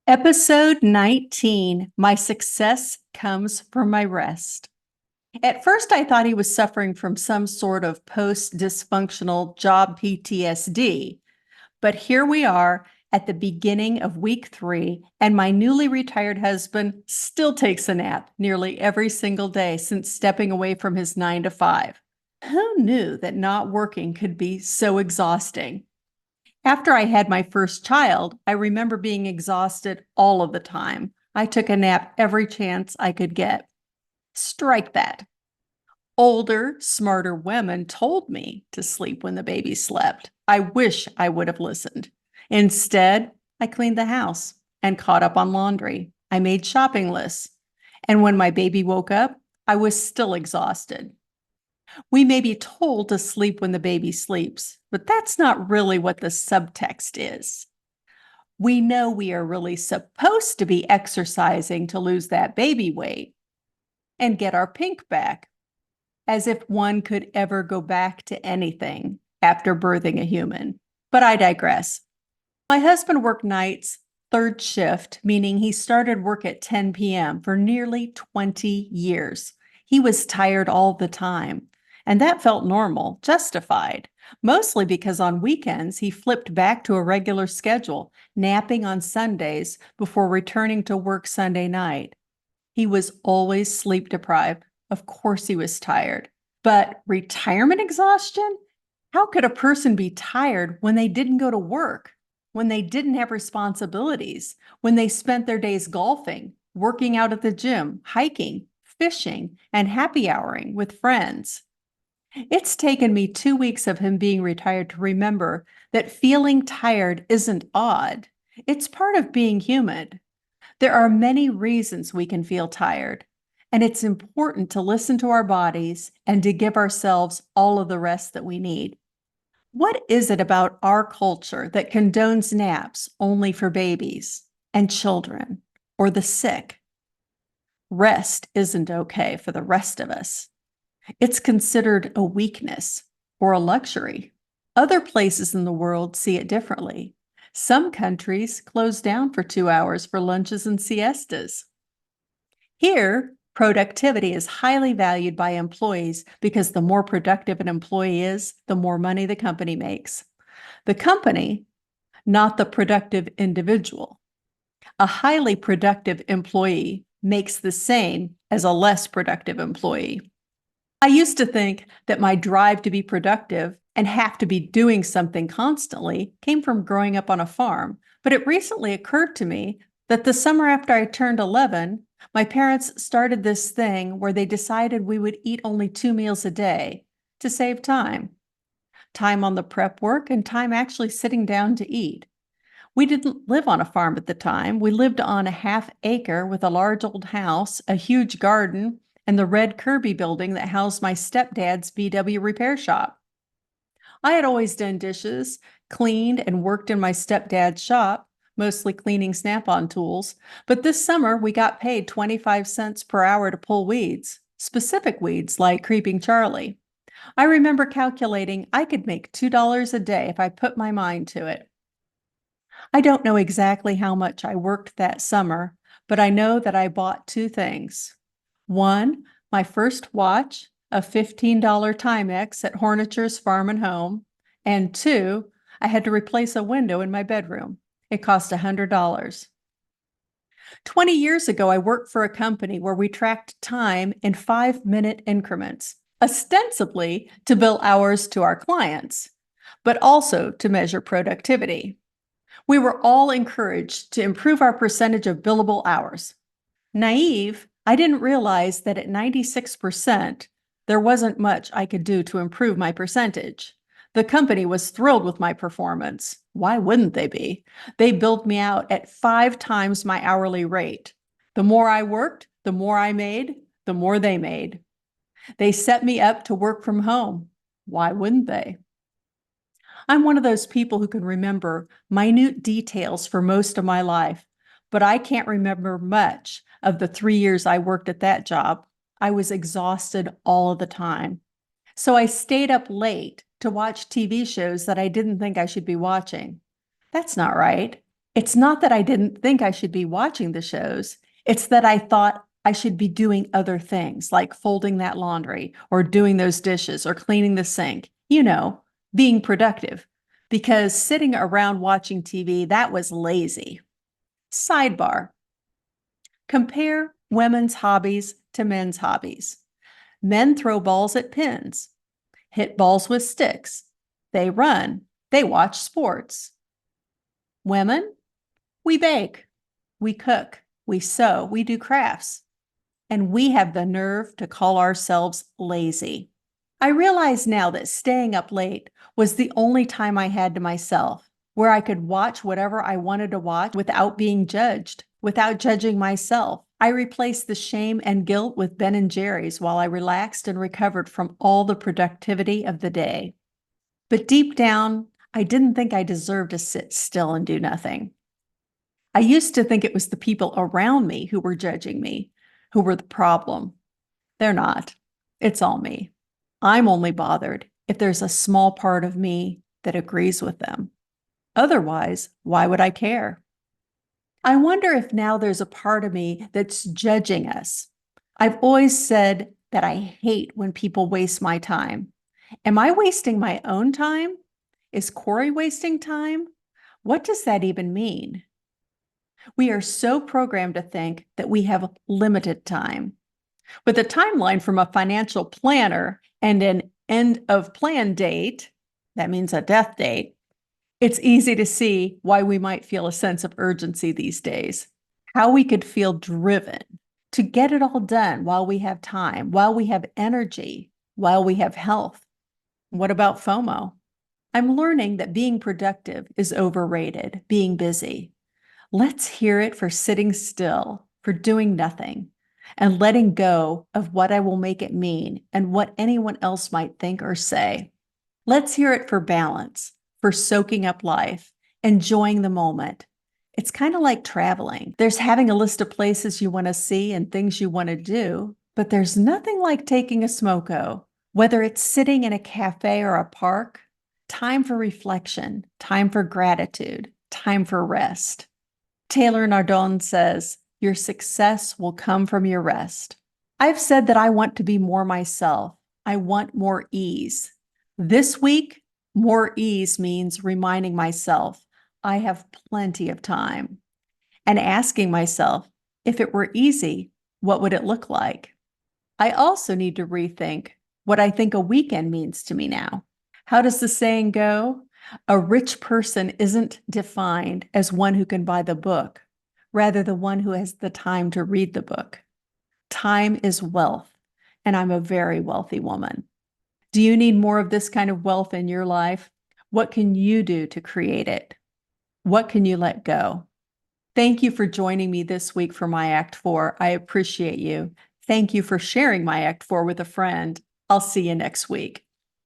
Episode 19, My Success Comes from My Rest. At first, I thought he was suffering from some sort of post-dysfunctional job PTSD, but here we are at the beginning of week 3, and my newly retired husband still takes a nap nearly every single day since stepping away from his 9 to 5. Who knew that not working could be so exhausting? After I had my first child, I remember being exhausted all of the time. I took a nap every chance I could get. Strike that. Older, smarter women told me to sleep when the baby slept. I wish I would have listened. Instead, I cleaned the house and caught up on laundry. I made shopping lists. And when my baby woke up, I was still exhausted. We may be told to sleep when the baby sleeps, but that's not really what the subtext is. We know we are really supposed to be exercising to lose that baby weight and get our pink back, as if one could ever go back to anything after birthing a human. But I digress. My husband worked nights, third shift, meaning he started work at 10 p.m. for nearly 20 years. He was tired all the time. And that felt normal, justified, mostly because on weekends he flipped back to a regular schedule, napping on Sundays before returning to work Sunday night. He was always sleep deprived. Of course he was tired. But retirement exhaustion? How could a person be tired when they didn't go to work, when they didn't have responsibilities, when they spent their days golfing, working out at the gym, hiking, fishing, and happy houring with friends? It's taken me 2 weeks of him being retired to remember that feeling tired isn't odd. It's part of being human. There are many reasons we can feel tired, and it's important to listen to our bodies and to give ourselves all of the rest that we need. What is it about our culture that condones naps only for babies and children or the sick? Rest isn't okay for the rest of us. It's considered a weakness or a luxury. Other places in the world see it differently. Some countries close down for 2 hours for lunches and siestas. Here, productivity is highly valued by employees because the more productive an employee is, the more money the company makes. The company, not the productive individual. A highly productive employee makes the same as a less productive employee. I used to think that my drive to be productive and have to be doing something constantly came from growing up on a farm, but it recently occurred to me that the summer after I turned 11, my parents started this thing where they decided we would eat only 2 meals a day to save time. Time on the prep work and time actually sitting down to eat. We didn't live on a farm at the time. We lived on a half acre with a large old house, a huge garden, and the red Kirby building that housed my stepdad's VW repair shop. I had always done dishes, cleaned, and worked in my stepdad's shop, mostly cleaning Snap-on tools, but this summer we got paid 25 cents per hour to pull weeds, specific weeds like Creeping Charlie. I remember calculating I could make $2 a day if I put my mind to it. I don't know exactly how much I worked that summer, but I know that I bought 2 things. One, my first watch, a $15 Timex at Horniture's Farm and Home, and 2, I had to replace a window in my bedroom. It cost $100. 20 years ago, I worked for a company where we tracked time in 5-minute increments, ostensibly to bill hours to our clients, but also to measure productivity. We were all encouraged to improve our percentage of billable hours. Naive, I didn't realize that at 96%, there wasn't much I could do to improve my percentage. The company was thrilled with my performance. Why wouldn't they be? They billed me out at 5 times my hourly rate. The more I worked, the more I made, the more they made. They set me up to work from home. Why wouldn't they? I'm one of those people who can remember minute details for most of my life, but I can't remember much of the 3 years I worked at that job. I was exhausted all of the time. So I stayed up late to watch TV shows that I didn't think I should be watching. That's not right. It's not that I didn't think I should be watching the shows. It's that I thought I should be doing other things like folding that laundry or doing those dishes or cleaning the sink, being productive. Because sitting around watching TV, that was lazy. Sidebar. Compare women's hobbies to men's hobbies. Men throw balls at pins, hit balls with sticks. They run. They watch sports. Women, we bake, we cook, we sew, we do crafts, and we have the nerve to call ourselves lazy. I realize now that staying up late was the only time I had to myself, where I could watch whatever I wanted to watch without being judged, without judging myself. I replaced the shame and guilt with Ben and Jerry's while I relaxed and recovered from all the productivity of the day. But deep down, I didn't think I deserved to sit still and do nothing. I used to think it was the people around me who were judging me, who were the problem. They're not. It's all me. I'm only bothered if there's a small part of me that agrees with them. Otherwise, why would I care? I wonder if now there's a part of me that's judging us. I've always said that I hate when people waste my time. Am I wasting my own time? Is Cory wasting time? What does that even mean? We are so programmed to think that we have limited time. With a timeline from a financial planner and an end of plan date, that means a death date, it's easy to see why we might feel a sense of urgency these days. How we could feel driven to get it all done while we have time, while we have energy, while we have health. What about FOMO? I'm learning that being productive is overrated, being busy. Let's hear it for sitting still, for doing nothing, and letting go of what I will make it mean and what anyone else might think or say. Let's hear it for balance, for soaking up life, enjoying the moment. It's kind of like traveling. There's having a list of places you want to see and things you want to do, but there's nothing like taking a smoko, whether it's sitting in a cafe or a park. Time for reflection, time for gratitude, time for rest. Taylor Nardone says, your success will come from your rest. I've said that I want to be more myself. I want more ease. This week, more ease means reminding myself I have plenty of time and asking myself, if it were easy, what would it look like? I also need to rethink what I think a weekend means to me now. How does the saying go? A rich person isn't defined as one who can buy the book, rather the one who has the time to read the book. Time is wealth, and I'm a very wealthy woman. Do you need more of this kind of wealth in your life? What can you do to create it? What can you let go? Thank you for joining me this week for my Act 4. I appreciate you. Thank you for sharing my Act 4 with a friend. I'll see you next week.